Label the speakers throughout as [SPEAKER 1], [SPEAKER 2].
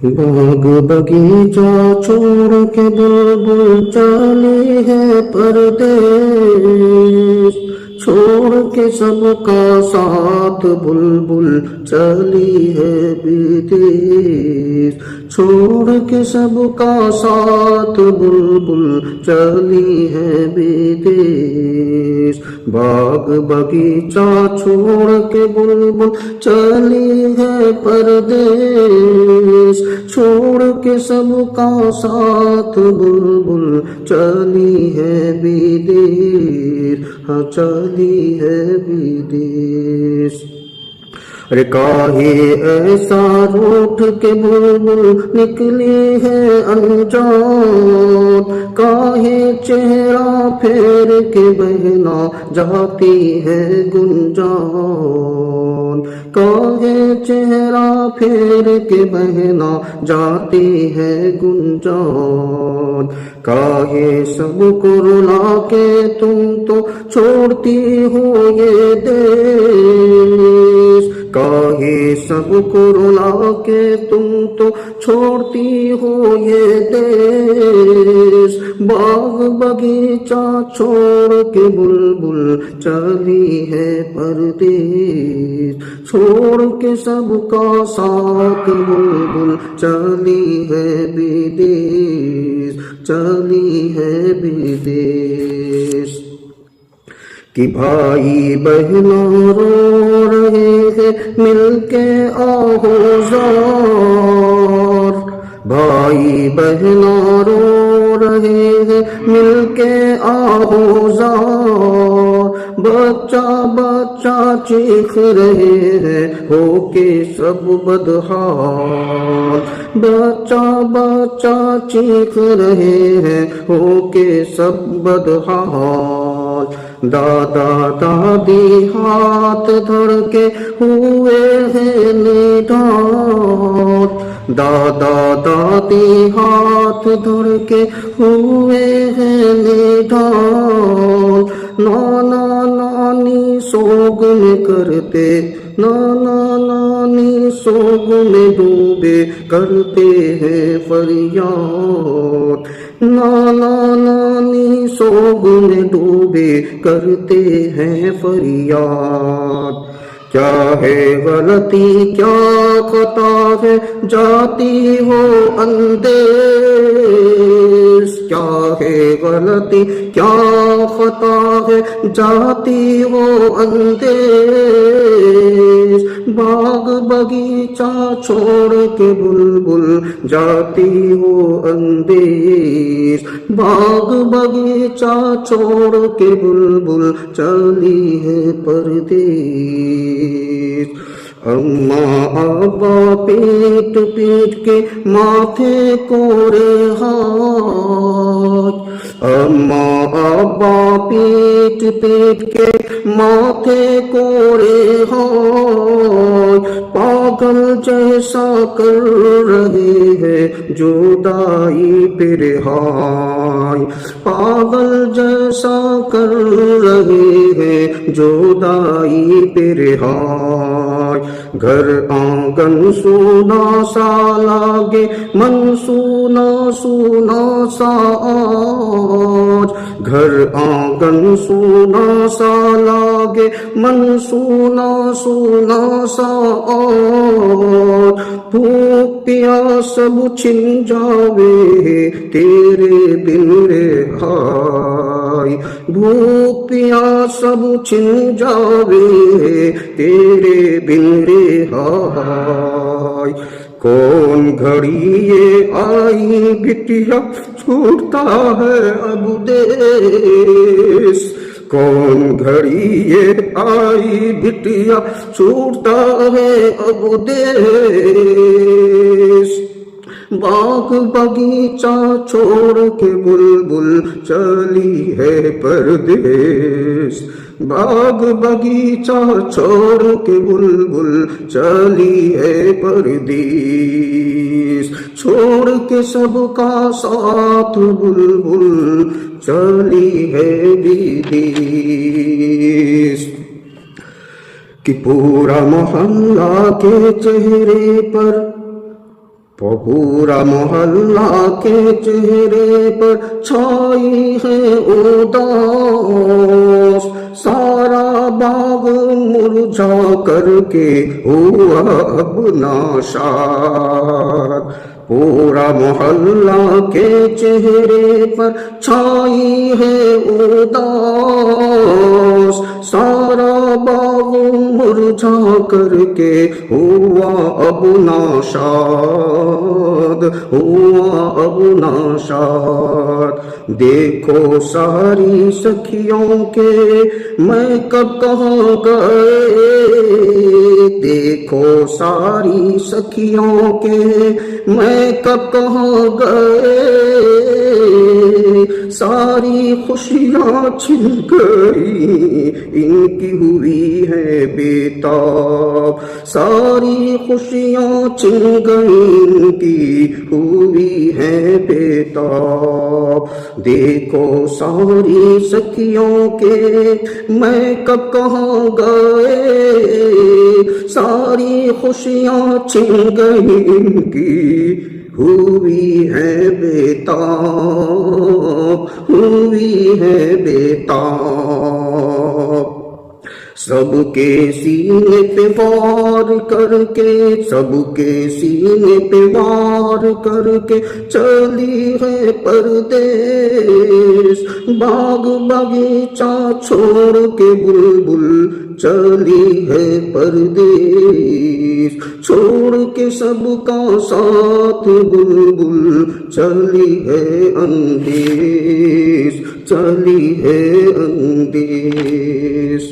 [SPEAKER 1] باغ بگیچہ چھوڑ کے بلبل چلی ہے پردیس، چھوڑ کے سب کا ساتھ بلبل چلی ہے بدیس، چھوڑ کے سب کا ساتھ بلبل چلی ہے بدیس، باغ بگیچہ چھوڑ کے بلبل چلی ہے پردیس، چھوڑ کے سب کا ساتھ بلبل چلی ہے بدیس، ہاں چلی ہے بدیس۔ ارے کاہے ایسا روٹھ کے بلبل نکلی ہے انجان، کاہے چہرہ پھیر کے بہنا جاتی ہے گنجان، کاہے چہرہ پھیر کے بہنا جاتی ہے گنجان، کاہے سب کو رلا کے تم تو چھوڑتی ہو یہ دیس، کاہے سب کو رلا کے تم تو چھوڑتی ہو یہ دیس، باغ بگیچہ چھوڑ کے بلبل چلی ہے پردیس، چھوڑ کے سب کا ساتھ بلبل چلی ہے بدیس، چلی ہے بدیس۔ کہ بھائی بہنوں رو رہے ہیں مل کے آہوزار، بھائی بہنوں رو رہے ہیں مل کے آہوزار، بچہ بچہ چیخ رہے ہیں ہو کے سب بدحال، بچہ بچہ چیخ رہے ہیں ہو کے سب بدحال، دادا دادی ہاتھ دھر کے ہوئے ہیں نڈال، دادا دادی ہاتھ دھر کے ہوئے ہیں نڈال، نانا نانی سوگ میں کرتے، نانا نانی سوگ میں ڈوبے کرتے ہیں فریاد، نانا نانی سوگ میں ڈوبے کرتے ہیں فریاد، کیا ہے غلطی کیا خطا ہے جاتی ہو اندیس، کیا ہے غلطی کیا خطا ہے جاتی ہو اندیس، باغ بگیچہ چھوڑ کے بلبل جاتی ہو اندیس، باغ بگیچہ چھوڑ کے بلبل چلی ہے پردیس، اماں ابا پیٹ پیٹ کے ماتھے کوڑے ہاتھ، اماں ابا پیٹ پیٹ کے ماتھے کوڑے ہاتھ، پاگل جیسا کر رہے ہیں جدائی پہ رہائی، پاگل جیسا کر رہے ہیں جدائی پہ رہائی، گھر آنگن سونا سا لاگے من سونا سونا سا آج، گھر آنگن سونا سا لاگے من سونا سونا سا آج، بھوک پیاس سب چھن جاوے تیرے بن رہائی، بھوک پیاس سب چھن جاوے تیرے بن رہائی، کون گھڑی یہ آئی بٹیا چھوٹتا ہے اب دیس، کون گھڑی یہ آئی بٹیا چھوٹتا ہے اب دیس، باغ بگیچہ چھوڑ کے بلبل چلی ہے پردیس، باغ بگیچہ چھوڑ کے بلبل چلی ہے پردیس، چھوڑ کے سب کا ساتھ بلبل چلی ہے بدیس، کہ پورا محلہ کے چہرے پر پورا محلہ کے چہرے پر چھائی ہے اداس، سارا باغ مرجھا کر کے ہوا اب ناشاد۔ پورا محلہ کے چہرے پر چھائی ہے اداس، سارا باغ مرجھا کر کے ہوا اب ناشاد، ہوا اب ناشاد۔ دیکھو ساری سکھیوں کے میں کب کہاں گئے، دیکھو ساری سکھیوں کے میں کب کہاں گئے، ساری خوشیاں چھن گئی ان کی ہوئی ہے بےتاب، ساری خوشیاں چھن گئی ان کی ہوئی ہے بےتاب۔ دیکھو ساری سکھیوں کے میں کب کہاں گئے، ساری خوشیاں چھن گئی ان کی ہوئی ہے بےتاب، ہوئی ہے بےتاب۔ سب کے سینے پہ وار کر کے، سب کے سینے پہ وار کر کے چلی ہے پردیس، باغ باغیچہ چھوڑ کے بلبل چلی ہے پردیس، چھوڑ کے سب کا ساتھ بلبل چلی ہے اندیس، چلی ہے اندیس۔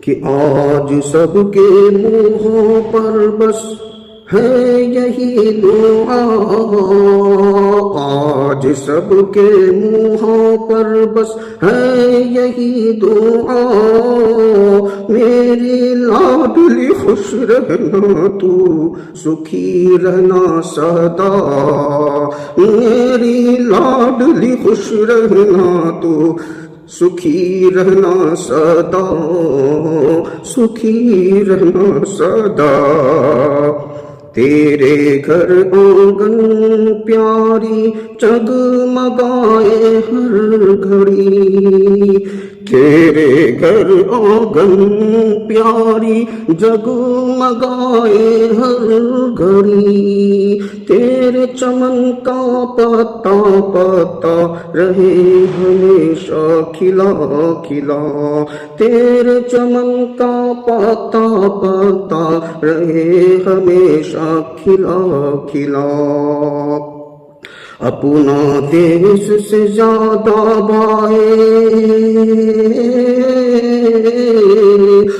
[SPEAKER 1] کہ آج سب کے منہوں پر بس ہے یہی دعا، آج سب کے منہوں پر بس ہے یہی دعا، میری لاڈلی خوش رہنا تو سکھی رہنا سدا، میری لاڈلی خوش رہنا تو سکھی رہنا سدا، سکھی رہنا سدا۔ تیرے گھر آنگن پیاری جگمگائے ہر گھڑی، تیرے گھر آنگن پیاری جگمگائے ہر گھڑی، تیرے چمن کا پتا پتا رہے ہمیشہ کھلا کھلا، تیرے چمن کا پتا پتا رہے ہمیشہ کھلا کھلا۔ اپنا دیش سے زیادہ بھائی،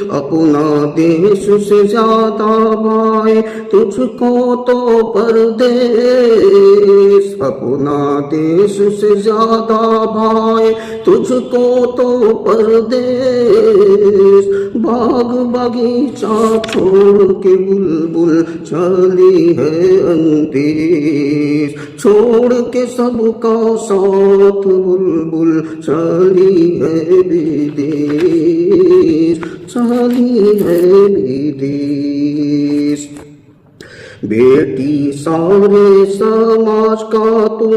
[SPEAKER 1] اپنا دیش سے زیادہ بھائی تجھ کو تو پردیس، اپنا دیش سے زیادہ بھائی تجھ کو تو پردیس، باغ باغیچہ چھوڑ کے بلبل چلی ہے اندیس، چھوڑ کے سب کا ساتھ بلبل چلی ہے بدیس، چلی ہے بدیس۔ بیٹی سارے سماج کا تو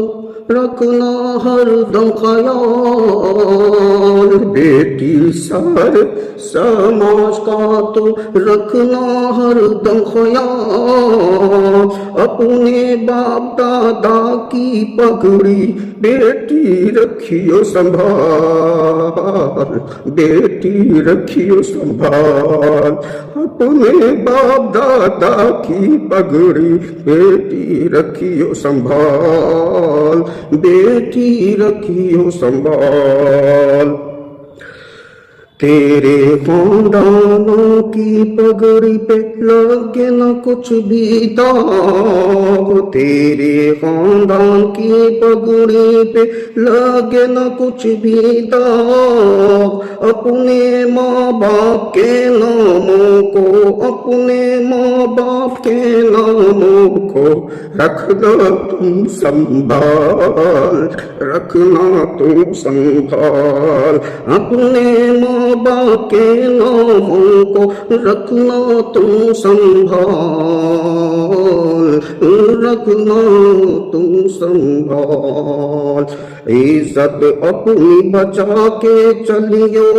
[SPEAKER 1] رکھنا ہر دم خیال، بیٹی سارے سماج کا تو رکھنا ہر دم خیال، اپنے باپ دادا کی پگڑی بیٹی رکھیو سنبھال، بیٹی رکھیو سنبھال، اپنے باپ دادا کی پگڑی بیٹی رکھیو سنبھال، بیٹی رکھیو سنبھال۔ تیرے خاندانوں کی پگڑی پہ لگے نہ کچھ بھی داغ، تیرے خاندان کی پگڑی پہ لگے نہ کچھ بھی داغ، اپنے ماں باپ کے ناموں کو، اپنے ماں باپ کے ناموں کو رکھنا تم سنبھال، رکھنا تم سنبھال، اپنے ماں باپ کے ناموں کو رکھنا تم سنبھال، رکھنا تم سنبھال، عزت اپنی بچا کے چلیو،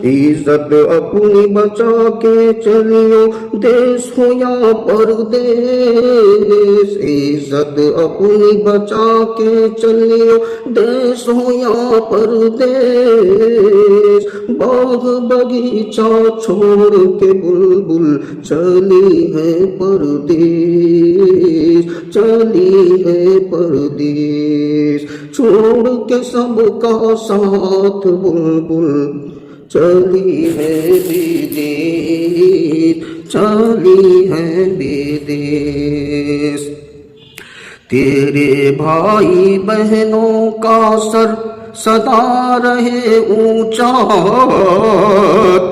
[SPEAKER 1] عزت اپنی بچا کے چلیو، دیس ہو یا پردیس، عزت اپنی بچا کے چلیو، دیس ہو یا پردیس، باغ باغیچہ چھوڑ کے بلبل چلی ہے پردیس، چلی ہے پردیس، چھوڑ کے سب کا ساتھ بلبل چلی ہے بدیس، چلی ہے بدیس، تیرے بھائی بہنوں کا سر سدا رہے اونچا،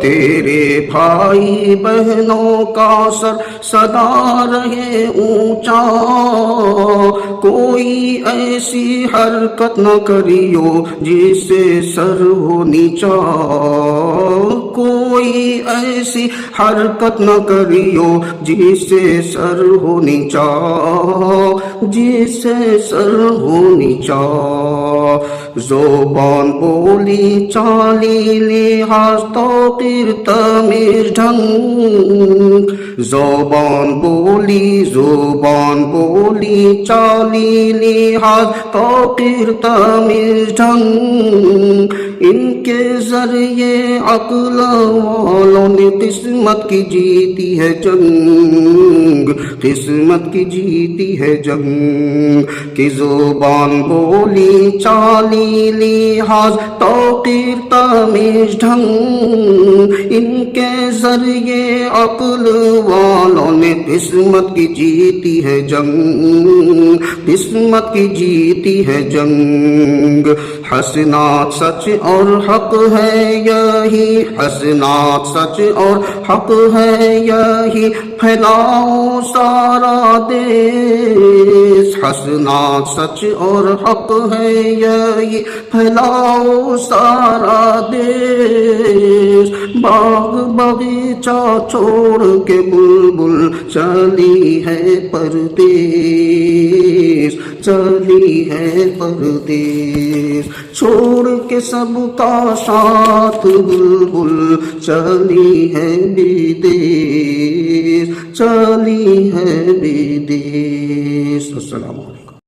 [SPEAKER 1] تیرے بھائی بہنوں کا سر سدا رہے اونچا، کوئی ایسی حرکت نہ کریو جس سے سر ہو نیچا، کوئی ایسی حرکت نہ کریو جس سے سر ہو نیچا، جس سے سر ہو نیچا، زبان بولی چالی لحاظ توقیر تمیز ڈھنگ، زبان بولی چالی لحاظ توقیر تمیز ڈھنگ، ان کے ذریعے عقل والوں نے قسمت کی جیتی ہے جنگ، قسمت کی جیتی ہے جنگ، کہ زبان بولی چالی لحاظ توقیر تمیز ڈھنگ، ان کے ذریعے عقل والوں نے قسمت کی جیتی ہے جنگ، قسمت کی جیتی ہے جنگ، حسنات سچ اور حق ہے یہی، حسنات سچ اور حق ہے یہی، پھیلاؤ سارا دیس، حسنات سچ اور حق ہے یہی، پھیلاؤ سارا دیس، باغ باغیچہ چھوڑ کے بلبل چلی ہے پردیس، چلی ہے پردیس، چھوڑ کے سب کا ساتھ بلبل چلی ہے بدیس، چلی ہے بدیس۔ السلام علیکم۔